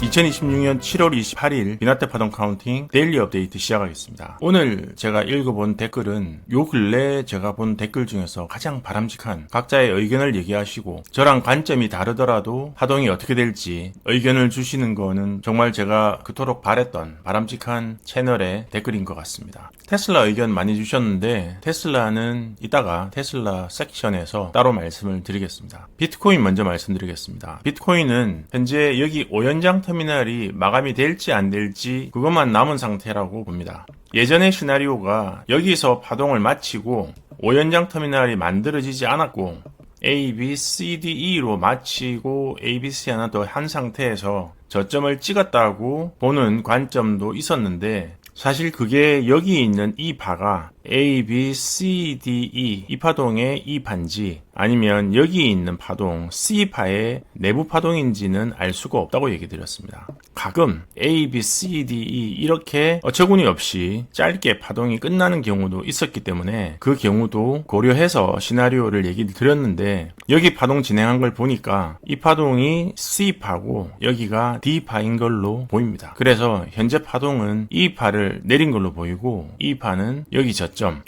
2026년 7월 28일 비나테 파동 카운팅 데일리 업데이트 시작하겠습니다. 오늘 제가 읽어본 댓글은 요 근래 제가 본 댓글 중에서 가장 바람직한 각자의 의견을 얘기하시고 저랑 관점이 다르더라도 파동이 어떻게 될지 의견을 주시는 거는 정말 제가 그토록 바랬던 바람직한 채널의 댓글인 것 같습니다. 테슬라 의견 많이 주셨는데 테슬라는 이따가 테슬라 섹션에서 따로 말씀을 드리겠습니다. 비트코인 먼저 말씀드리겠습니다. 비트코인은 현재 여기 5연장 터미널이 마감이 될지 안 될지 그것만 남은 상태라고 봅니다. 예전의 시나리오가 여기서 파동을 마치고 5연장 터미널이 만들어지지 않았고 A, B, C, D, E로 마치고 A, B, C 하나 더 한 상태에서 저점을 찍었다고 보는 관점도 있었는데 사실 그게 여기 있는 이 바가 A, B, C, D, E 이 파동의 이 반지 아니면 여기 있는 파동 C파의 내부 파동인지는 알 수가 없다고 얘기 드렸습니다. 가끔 A, B, C, D, E 이렇게 어처구니 없이 짧게 파동이 끝나는 경우도 있었기 때문에 그 경우도 고려해서 시나리오를 얘기 드렸는데 여기 파동 진행한 걸 보니까 이 파동이 C파고 여기가 D파인 걸로 보입니다. 그래서 현재 파동은 이 파를 내린 걸로 보이고 이 파는 여기 저점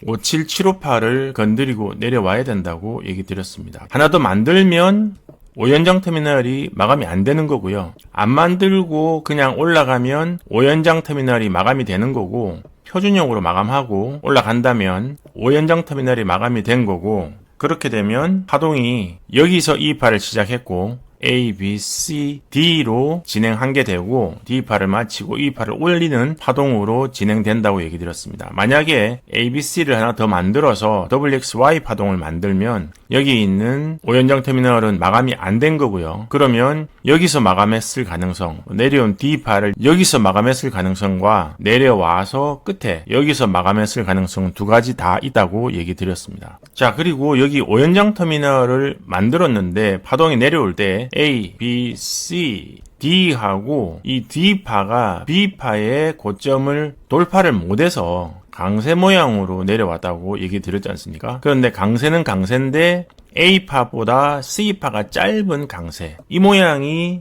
57758을 건드리고 내려와야 된다고 얘기 드렸습니다. 하나 더 만들면 5연장 터미널이 마감이 안 되는 거고요. 안 만들고 그냥 올라가면 5연장 터미널이 마감이 되는 거고 표준형으로 마감하고 올라간다면 5연장 터미널이 마감이 된 거고 그렇게 되면 파동이 여기서 이 파를 시작했고 A, B, C, D로 진행한 게 되고 D파를 마치고 E파를 올리는 파동으로 진행된다고 얘기 드렸습니다. 만약에 A, B, C를 하나 더 만들어서 WXY 파동을 만들면 여기 있는 5연장 터미널은 마감이 안 된 거고요. 그러면 여기서 마감했을 가능성, 내려온 D파를 여기서 마감했을 가능성과 내려와서 끝에 여기서 마감했을 가능성 두 가지 다 있다고 얘기 드렸습니다. 자, 그리고 여기 5연장 터미널을 만들었는데 파동이 내려올 때 A, B, C, D하고 이 D파가 B파의 고점을 돌파를 못해서 강세 모양으로 내려왔다고 얘기 드렸지 않습니까? 그런데 강세는 강세인데 A파보다 C파가 짧은 강세. 이 모양이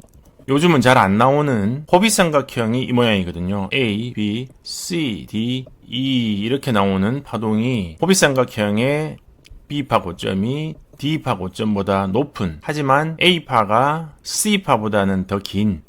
요즘은 잘 안 나오는 호빗삼각형이 이 모양이거든요. A, B, C, D, E 이렇게 나오는 파동이 호빗삼각형의 B파 고점이 D파 고점보다 높은 하지만 A파가 C파보다는 더 긴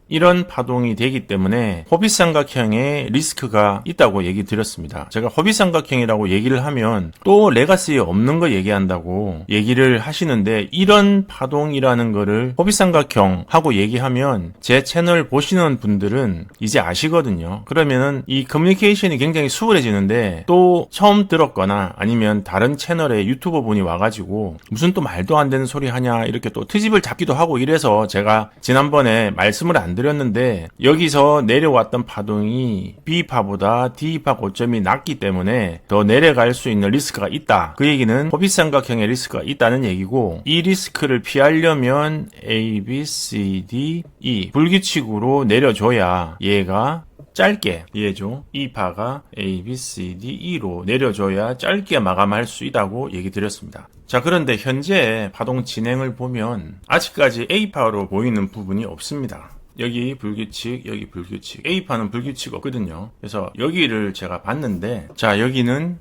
이런 파동이 되기 때문에 호빗삼각형의 리스크가 있다고 얘기 드렸습니다. 제가 호빗삼각형이라고 얘기를 하면 또 레가시에 없는 거 얘기한다고 얘기를 하시는데 이런 파동이라는 거를 호빗삼각형 하고 얘기하면 제 채널 보시는 분들은 이제 아시거든요. 그러면은 이 커뮤니케이션이 굉장히 수월해지는데 또 처음 들었거나 아니면 다른 채널에 유튜버 분이 와가지고 무슨 또 말도 안 되는 소리 하냐 이렇게 또 트집을 잡기도 하고 이래서 제가 지난번에 말씀을 안 드렸는데 여기서 내려왔던 파동이 B파보다 D파 고점이 낮기 때문에 더 내려갈 수 있는 리스크가 있다. 그 얘기는 호빗삼각형의 리스크가 있다는 얘기고 이 리스크를 피하려면 A, B, C, D, E 불규칙으로 내려줘야 얘가 짧게 이해죠. E파가 A, B, C, D, E로 내려줘야 짧게 마감할 수 있다고 얘기 드렸습니다. 자, 그런데 현재 파동 진행을 보면 아직까지 A파로 보이는 부분이 없습니다. 여기 불규칙, 여기 불규칙. A파는 불규칙 없거든요. 그래서 여기를 제가 봤는데 자, 여기는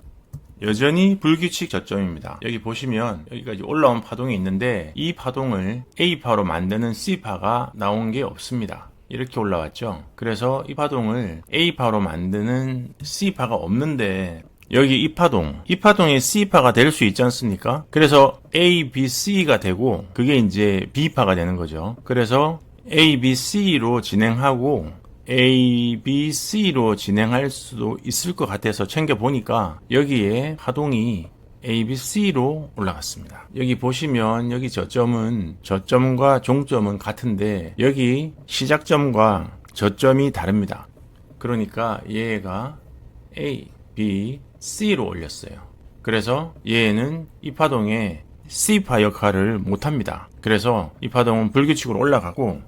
여전히 불규칙 저점입니다. 여기 보시면 여기까지 올라온 파동이 있는데 이 파동을 A파로 만드는 C파가 나온 게 없습니다. 이렇게 올라왔죠. 그래서 이 파동을 A파로 만드는 C파가 없는데 여기 이 파동이 C파가 될 수 있지 않습니까? 그래서 A, B, C가 되고 그게 이제 B파가 되는 거죠. 그래서 A, B, C로 진행하고 A, B, C로 진행할 수도 있을 것 같아서 챙겨보니까 여기에 파동이 A, B, C로 올라갔습니다. 여기 보시면 여기 저점과 종점은 같은데 여기 시작점과 저점이 다릅니다. 그러니까 얘가 A, B, C로 올렸어요. 그래서 얘는 이 파동에 C파 역할을 못합니다. 그래서 이 파동은 불규칙으로 올라가고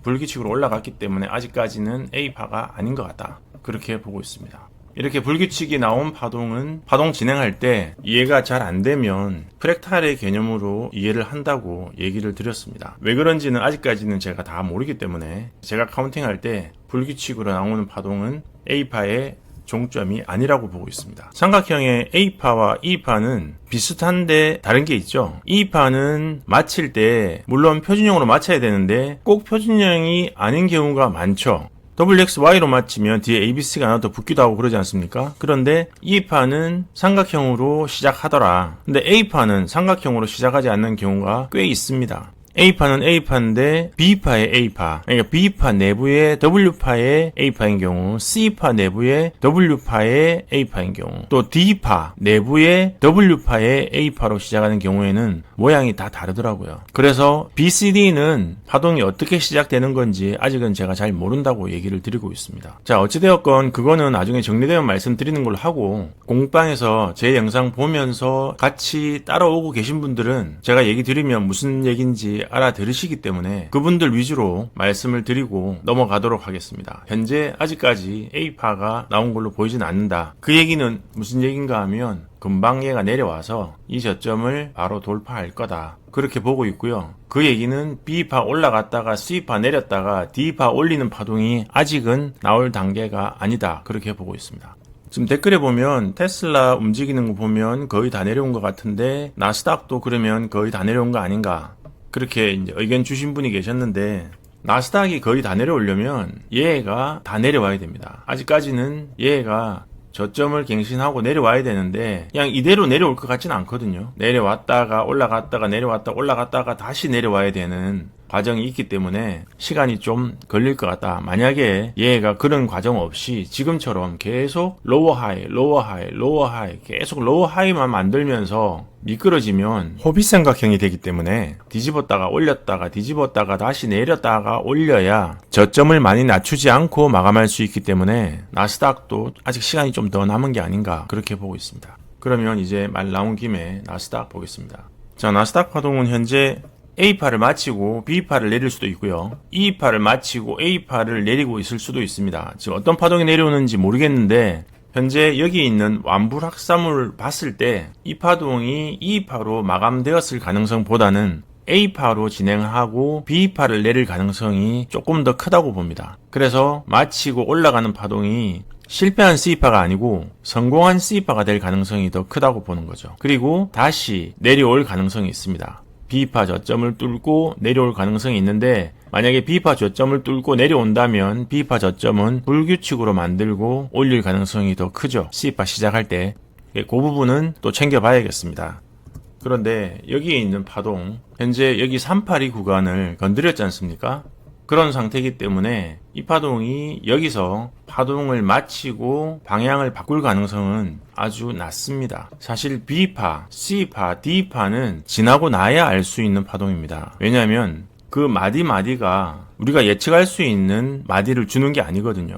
불규칙으로 올라갔기 때문에 아직까지는 A파가 아닌 것 같다. 그렇게 보고 있습니다. 이렇게 불규칙이 나온 파동은 파동 진행할 때 이해가 잘 안 되면 프랙탈의 개념으로 이해를 한다고 얘기를 드렸습니다. 왜 그런지는 아직까지는 제가 다 모르기 때문에 제가 카운팅할 때 불규칙으로 나오는 파동은 A파의 종점이 아니라고 보고 있습니다. 삼각형의 A파와 E파는 비슷한데 다른 게 있죠. E파는 맞힐 때 물론 표준형으로 맞춰야 되는데 꼭 표준형이 아닌 경우가 많죠. WXY로 맞추면 뒤에 ABC가 하나 더 붙기도 하고 그러지 않습니까? 그런데 E파는 삼각형으로 시작하더라. 근데 A파는 삼각형으로 시작하지 않는 경우가 꽤 있습니다. A파는 A파인데 B파의 A파, 그러니까 B파 내부의 W파의 A파인 경우, C파 내부의 W파의 A파인 경우, 또 D파 내부의 W파의 A파로 시작하는 경우에는 모양이 다 다르더라고요. 그래서 BCD는 파동이 어떻게 시작되는 건지 아직은 제가 잘 모른다고 얘기를 드리고 있습니다. 자, 어찌되었건 그거는 나중에 정리되면 말씀드리는 걸로 하고, 공방에서 제 영상 보면서 같이 따라오고 계신 분들은 제가 얘기 드리면 무슨 얘기인지 알아들으시기 때문에 그분들 위주로 말씀을 드리고 넘어가도록 하겠습니다. 현재 아직까지 A파가 나온 걸로 보이진 않는다. 그 얘기는 무슨 얘기인가 하면 금방 얘가 내려와서 이 저점을 바로 돌파할 거다. 그렇게 보고 있고요. 그 얘기는 B파 올라갔다가 C파 내렸다가 D파 올리는 파동이 아직은 나올 단계가 아니다. 그렇게 보고 있습니다. 지금 댓글에 보면 테슬라 움직이는 거 보면 거의 다 내려온 것 같은데 나스닥도 그러면 거의 다 내려온 거 아닌가? 그렇게 이제 의견 주신 분이 계셨는데, 나스닥이 거의 다 내려오려면 얘가 다 내려와야 됩니다. 아직까지는 얘가 저점을 갱신하고 내려와야 되는데 그냥 이대로 내려올 것 같지는 않거든요. 내려왔다가 올라갔다가 내려왔다 올라갔다가 다시 내려와야 되는 과정이 있기 때문에 시간이 좀 걸릴 것 같다. 만약에 얘가 그런 과정 없이 지금처럼 계속 로어 하이 로어 하이 로어 하이 계속 로어 하이만 만들면서 미끄러지면 호빗삼각형이 되기 때문에 뒤집었다가 올렸다가 뒤집었다가 다시 내렸다가 올려야 저점을 많이 낮추지 않고 마감할 수 있기 때문에 나스닥도 아직 시간이 좀 더 남은 게 아닌가 그렇게 보고 있습니다. 그러면 이제 말 나온 김에 나스닥 보겠습니다. 자, 나스닥 파동은 현재 A파를 마치고 B파를 내릴 수도 있고요. E파를 마치고 A파를 내리고 있을 수도 있습니다. 지금 어떤 파동이 내려오는지 모르겠는데 현재 여기 있는 완불확산물을 봤을 때 이 파동이 E파로 마감되었을 가능성보다는 A파로 진행하고 B파를 내릴 가능성이 조금 더 크다고 봅니다. 그래서 마치고 올라가는 파동이 실패한 C파가 아니고 성공한 C파가 될 가능성이 더 크다고 보는 거죠. 그리고 다시 내려올 가능성이 있습니다. B파 저점을 뚫고 내려올 가능성이 있는데 만약에 B파 저점을 뚫고 내려온다면 B파 저점은 불규칙으로 만들고 올릴 가능성이 더 크죠. C파 시작할 때. 그 부분은 또 챙겨봐야겠습니다. 그런데 여기에 있는 파동, 현재 여기 382 구간을 건드렸지 않습니까? 그런 상태이기 때문에 이 파동이 여기서 파동을 마치고 방향을 바꿀 가능성은 아주 낮습니다. 사실 B파, C파, D파는 지나고 나야 알 수 있는 파동입니다. 왜냐하면 그 마디마디가 우리가 예측할 수 있는 마디를 주는 게 아니거든요.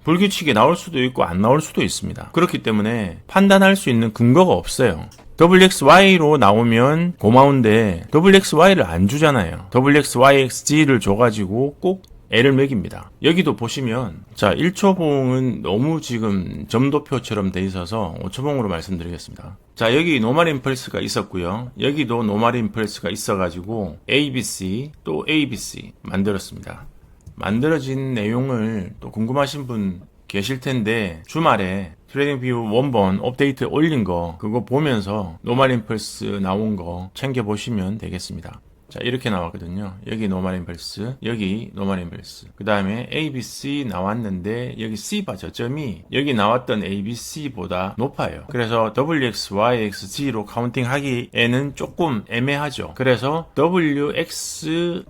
불규칙이 나올 수도 있고 안 나올 수도 있습니다. 그렇기 때문에 판단할 수 있는 근거가 없어요. WXY로 나오면 고마운데 WXY를 안 주잖아요. WXYXG를 줘가지고 꼭 L을 매깁니다. 여기도 보시면 자 1초봉은 너무 지금 점도표처럼 돼 있어서 5초봉으로 말씀드리겠습니다. 자 여기 노멀 임펄스가 있었고요. 여기도 노멀 임펄스가 있어가지고 ABC 또 ABC 만들었습니다. 만들어진 내용을 또 궁금하신 분 계실 텐데 주말에 트레이딩 뷰 원본 업데이트 올린 거 그거 보면서 노멀 임펄스 나온 거 챙겨보시면 되겠습니다. 자 이렇게 나왔거든요. 여기 노멀 임펄스, 여기 노멀 임펄스, 그 다음에 ABC 나왔는데 여기 C바 저점이 여기 나왔던 ABC보다 높아요. 그래서 WXYXG로 카운팅 하기에는 조금 애매하죠. 그래서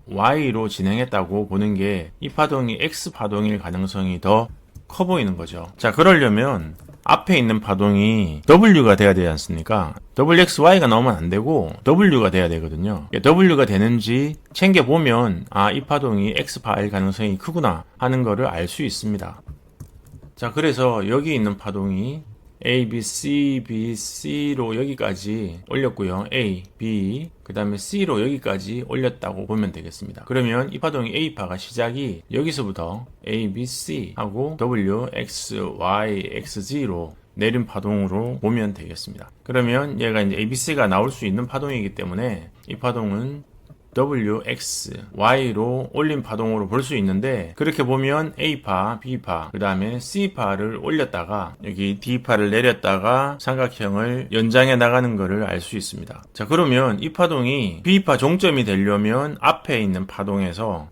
WXY로 진행했다고 보는 게 이 파동이 X파동일 가능성이 더 커 보이는 거죠. 자 그러려면 앞에 있는 파동이 W가 돼야 되지 않습니까? WXY가 나오면 안 되고 W가 돼야 되거든요. W가 되는지 챙겨보면 이 파동이 X파일 가능성이 크구나 하는 거를 알 수 있습니다. 자 그래서 여기 있는 파동이 A, B, C, B, C로 여기까지 올렸고요. A, B, 그 다음에 C로 여기까지 올렸다고 보면 되겠습니다. 그러면 이 파동이 A파가 시작이 여기서부터 A, B, C 하고 W, X, Y, XZ로 내린 파동으로 보면 되겠습니다. 그러면 얘가 이제 ABC가 나올 수 있는 파동이기 때문에 이 파동은 W, X, Y로 올린 파동으로 볼 수 있는데, 그렇게 보면 A파, B파, 그 다음에 C파를 올렸다가 여기 D파를 내렸다가 삼각형을 연장해 나가는 것을 알 수 있습니다. 자, 그러면 이 파동이 B파 종점이 되려면 앞에 있는 파동에서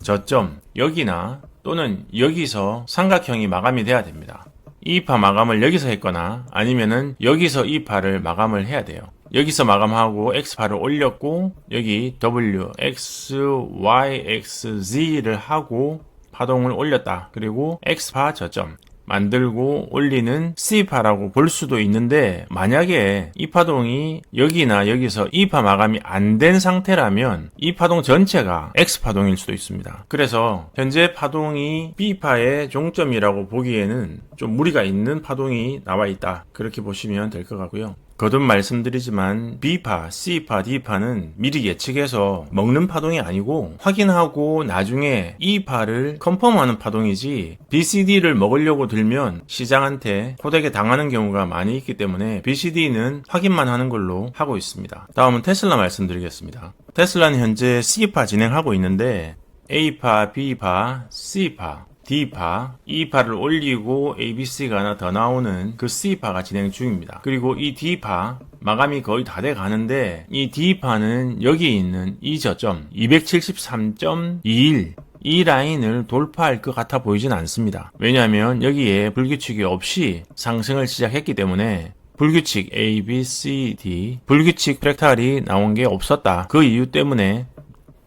저점 여기나 또는 여기서 삼각형이 마감이 돼야 됩니다. 이 파 마감을 여기서 했거나 아니면은 여기서 이 파를 마감을 해야 돼요. 여기서 마감하고 X파를 올렸고 여기 W, X, Y, X, Z를 하고 파동을 올렸다. 그리고 X파 저점 만들고 올리는 C파라고 볼 수도 있는데, 만약에 이 파동이 여기나 여기서 E파 마감이 안 된 상태라면 이 파동 전체가 X파동일 수도 있습니다. 그래서 현재 파동이 B파의 종점이라고 보기에는 좀 무리가 있는 파동이 나와 있다. 그렇게 보시면 될 것 같고요. 거듭 말씀드리지만 B파, C파, D파는 미리 예측해서 먹는 파동이 아니고 확인하고 나중에 E파를 컨펌하는 파동이지, BCD를 먹으려고 들면 시장한테 호되게 당하는 경우가 많이 있기 때문에 BCD는 확인만 하는 걸로 하고 있습니다. 다음은 테슬라 말씀드리겠습니다. 테슬라는 현재 C파 진행하고 있는데 A파, B파, C파, D파, E파를 올리고 ABC가 하나 더 나오는 그 C파가 진행 중입니다. 그리고 이 D파 마감이 거의 다 돼 가는데, 이 D파는 여기 있는 이 저점 273.21 이 라인을 돌파할 것 같아 보이진 않습니다. 왜냐하면 여기에 불규칙이 없이 상승을 시작했기 때문에 불규칙 A, B, C, D, 불규칙 프랙탈이 나온 게 없었다. 그 이유 때문에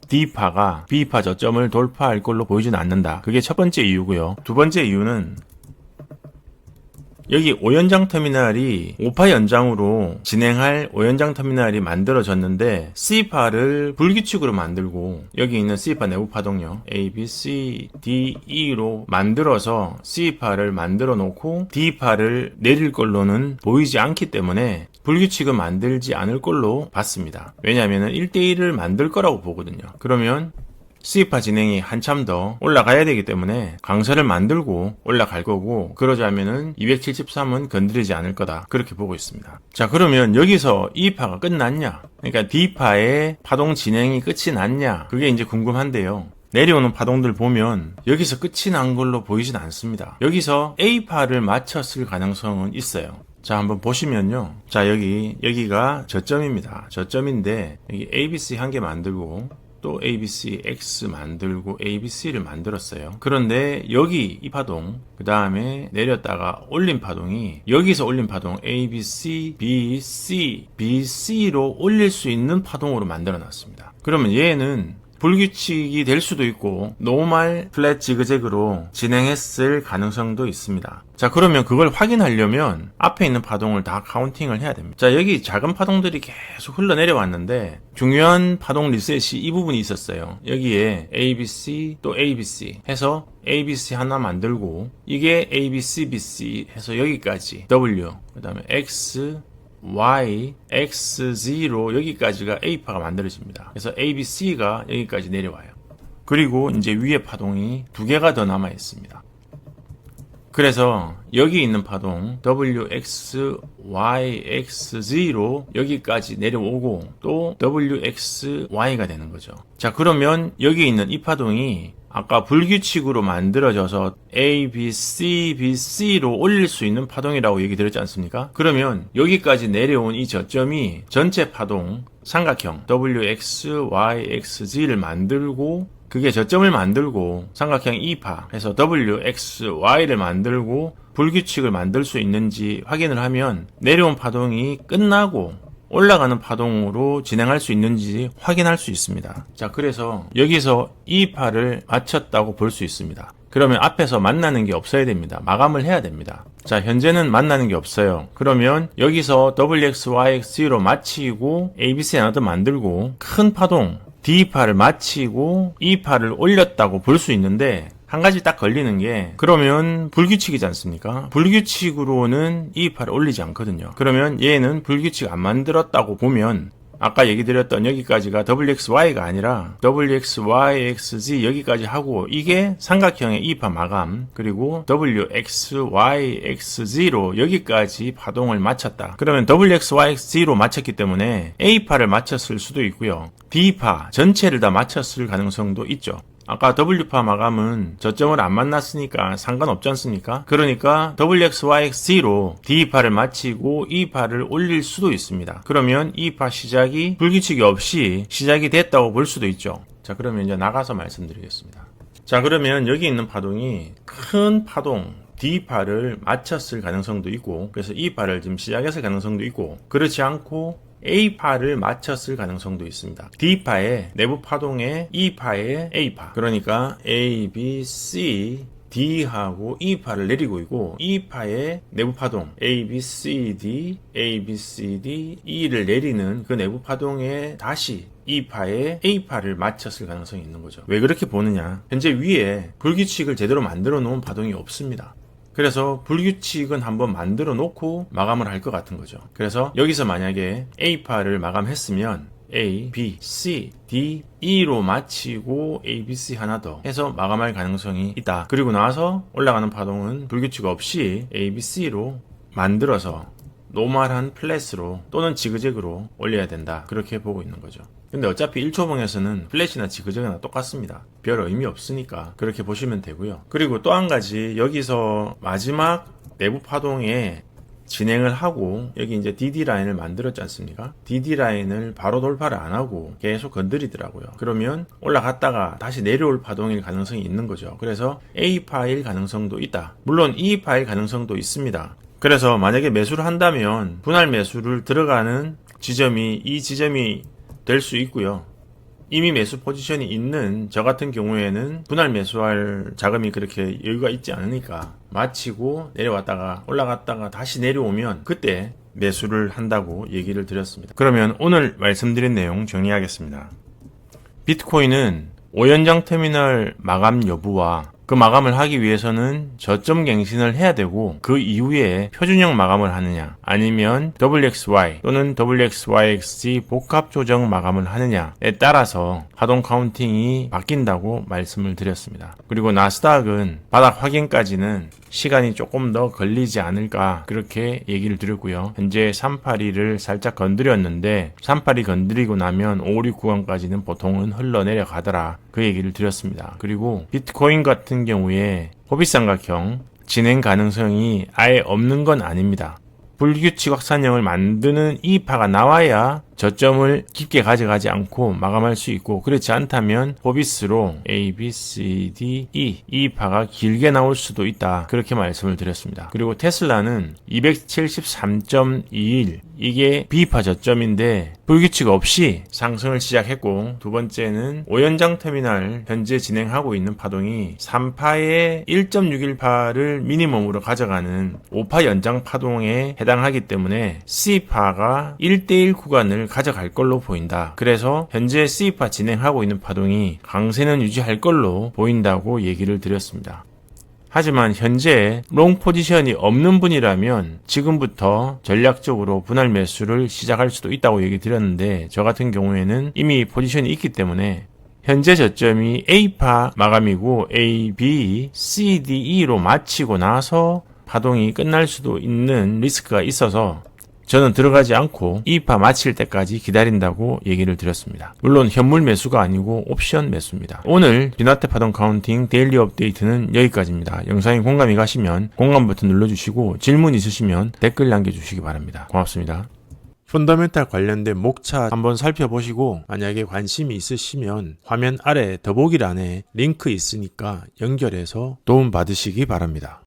D파가 B파 저점을 돌파할 걸로 보이진 않는다. 그게 첫 번째 이유고요. 두 번째 이유는 여기 5연장 터미널이 5파 연장으로 진행할 5연장 터미널이 만들어졌는데, C파를 불규칙으로 만들고 여기 있는 C파 내부 파동요 A, B, C, D, E로 만들어서 C파를 만들어 놓고 D파를 내릴 걸로는 보이지 않기 때문에 불규칙은 만들지 않을 걸로 봤습니다. 왜냐하면 1대1을 만들 거라고 보거든요. 그러면 C파 진행이 한참 더 올라가야 되기 때문에 강세를 만들고 올라갈 거고, 그러자면은 273은 건드리지 않을 거다. 그렇게 보고 있습니다. 자, 그러면 여기서 E파가 끝났냐? 그러니까 D파의 파동 진행이 끝이 났냐? 그게 이제 궁금한데요. 내려오는 파동들 보면 여기서 끝이 난 걸로 보이진 않습니다. 여기서 A파를 맞췄을 가능성은 있어요. 자, 한번 보시면요. 자, 여기가 저점입니다. 저점인데 여기 ABC 한 개 만들고 또 ABC, X 만들고 ABC를 만들었어요. 그런데 여기 이 파동, 그 다음에 내렸다가 올린 파동이 여기서 올린 파동 ABC, BC, BC로 올릴 수 있는 파동으로 만들어 놨습니다. 그러면 얘는 불규칙이 될 수도 있고 노멀 플랫 지그재그로 진행했을 가능성도 있습니다. 자, 그러면 그걸 확인하려면 앞에 있는 파동을 다 카운팅을 해야 됩니다. 자, 여기 작은 파동들이 계속 흘러내려왔는데 중요한 파동 리셋이 이 부분이 있었어요. 여기에 ABC 또 ABC 해서 ABC 하나 만들고 이게 ABC, BC 해서 여기까지 W, 그 다음에 X, Y, X, Z로 여기까지가 A파가 만들어집니다. 그래서 ABC가 여기까지 내려와요. 그리고 이제 위에 파동이 두 개가 더 남아 있습니다. 그래서 여기 있는 파동 W, X, Y, X, Z로 여기까지 내려오고 또 W, X, Y가 되는 거죠. 자, 그러면 여기 있는 이 파동이 아까 불규칙으로 만들어져서 A, B, C, B, C로 올릴 수 있는 파동이라고 얘기 드렸지 않습니까? 그러면 여기까지 내려온 이 저점이 전체 파동 삼각형 W, X, Y, X, Z를 만들고 그게 저점을 만들고 삼각형 2파 해서 W, X, Y를 만들고 불규칙을 만들 수 있는지 확인을 하면 내려온 파동이 끝나고 올라가는 파동으로 진행할 수 있는지 확인할 수 있습니다. 자, 그래서 여기서 이 파를 맞췄다고 볼 수 있습니다. 그러면 앞에서 만나는 게 없어야 됩니다. 마감을 해야 됩니다. 자, 현재는 만나는 게 없어요. 그러면 여기서 WX, YX로 마치고 ABC 하나 더 만들고 큰 파동 D파를 마치고 E파를 올렸다고 볼 수 있는데, 한 가지 딱 걸리는 게 그러면 불규칙이지 않습니까? 불규칙으로는 이익파를 올리지 않거든요. 그러면 얘는 불규칙 안 만들었다고 보면 아까 얘기 드렸던 여기까지가 WXY가 아니라 WXYXZ 여기까지 하고 이게 삼각형의 이익파 마감 그리고 WXYXZ로 여기까지 파동을 마쳤다. 그러면 WXYXZ로 마쳤기 때문에 A파를 마쳤을 수도 있고요. B파 전체를 다 마쳤을 가능성도 있죠. 아까 W파 마감은 저점을 안 만났으니까 상관없지 않습니까? 그러니까 WXYXZ로 D파를 마치고 E파를 올릴 수도 있습니다. 그러면 E파 시작이 불규칙이 없이 시작이 됐다고 볼 수도 있죠. 자, 그러면 이제 나가서 말씀드리겠습니다. 자, 그러면 여기 있는 파동이 큰 파동 D파를 마쳤을 가능성도 있고 그래서 E파를 지금 시작했을 가능성도 있고 그렇지 않고 A파를 마쳤을 가능성도 있습니다. D파의 내부 파동에 E파의 A파 그러니까 A, B, C, D하고 E파를 내리고 있고 E파의 내부 파동 A, B, C, D, A, B, C, D, E를 내리는 그 내부 파동에 다시 E파의 A파를 마쳤을 가능성이 있는 거죠. 왜 그렇게 보느냐? 현재 위에 불규칙을 제대로 만들어 놓은 파동이 없습니다. 그래서 불규칙은 한번 만들어 놓고 마감을 할 것 같은 거죠. 그래서 여기서 만약에 A파를 마감했으면 A, B, C, D, E로 마치고 A, B, C 하나 더 해서 마감할 가능성이 있다. 그리고 나서 올라가는 파동은 불규칙 없이 A, B, C로 만들어서 노멀한 플랫으로 또는 지그재그로 올려야 된다. 그렇게 보고 있는 거죠. 근데 어차피 1초봉에서는 플랫이나 지그재그나 똑같습니다. 별 의미 없으니까 그렇게 보시면 되고요. 그리고 또 한 가지 여기서 마지막 내부 파동에 진행을 하고 여기 이제 DD 라인을 만들었지 않습니까? DD 라인을 바로 돌파를 안 하고 계속 건드리더라고요. 그러면 올라갔다가 다시 내려올 파동일 가능성이 있는 거죠. 그래서 A파일 가능성도 있다. 물론 E파일 가능성도 있습니다. 그래서 만약에 매수를 한다면 분할 매수를 들어가는 지점이 이 지점이 될 수 있고요. 이미 매수 포지션이 있는 저 같은 경우에는 분할 매수할 자금이 그렇게 여유가 있지 않으니까 마치고 내려왔다가 올라갔다가 다시 내려오면 그때 매수를 한다고 얘기를 드렸습니다. 그러면 오늘 말씀드린 내용 정리하겠습니다. 비트코인은 5연장 터미널 마감 여부와 그 마감을 하기 위해서는 저점 갱신을 해야 되고 그 이후에 표준형 마감을 하느냐 아니면 WXY 또는 WXYXZ 복합 조정 마감을 하느냐에 따라서 파동 카운팅이 바뀐다고 말씀을 드렸습니다. 그리고 나스닥은 바닥 확인까지는 시간이 조금 더 걸리지 않을까 그렇게 얘기를 드렸고요. 현재 382를 살짝 건드렸는데 382 건드리고 나면 556 구간까지는 보통은 흘러내려 가더라 그 얘기를 드렸습니다. 그리고 비트코인 같은 경우에 호빗삼각형 진행 가능성이 아예 없는 건 아닙니다. 불규칙 확산형을 만드는 E파가 나와야 저점을 깊게 가져가지 않고 마감할 수 있고 그렇지 않다면 호빗으로 A, B, C, D, E E파가 길게 나올 수도 있다 그렇게 말씀을 드렸습니다. 그리고 테슬라는 273.21 이게 B파 저점인데 불규칙 없이 상승을 시작했고 두 번째는 5연장 터미널 현재 진행하고 있는 파동이 3파의 1.61파를 미니멈으로 가져가는 5파 연장 파동에 해당하기 때문에 C파가 1대1 구간을 가져갈 걸로 보인다. 그래서 현재 C파 진행하고 있는 파동이 강세는 유지할 걸로 보인다고 얘기를 드렸습니다. 하지만 현재 롱 포지션이 없는 분이라면 지금부터 전략적으로 분할 매수를 시작할 수도 있다고 얘기 드렸는데 저 같은 경우에는 이미 포지션이 있기 때문에 현재 저점이 A파 마감이고 A, B, C, D, E로 마치고 나서 파동이 끝날 수도 있는 리스크가 있어서 저는 들어가지 않고 E파 마칠 때까지 기다린다고 얘기를 드렸습니다. 물론 현물 매수가 아니고 옵션 매수입니다. 오늘 비나테 파동 카운팅 데일리 업데이트는 여기까지입니다. 영상에 공감이 가시면 공감 버튼 눌러주시고 질문 있으시면 댓글 남겨주시기 바랍니다. 고맙습니다. 펀더멘탈 관련된 목차 한번 살펴보시고 만약에 관심이 있으시면 화면 아래 더보기란에 링크 있으니까 연결해서 도움 받으시기 바랍니다.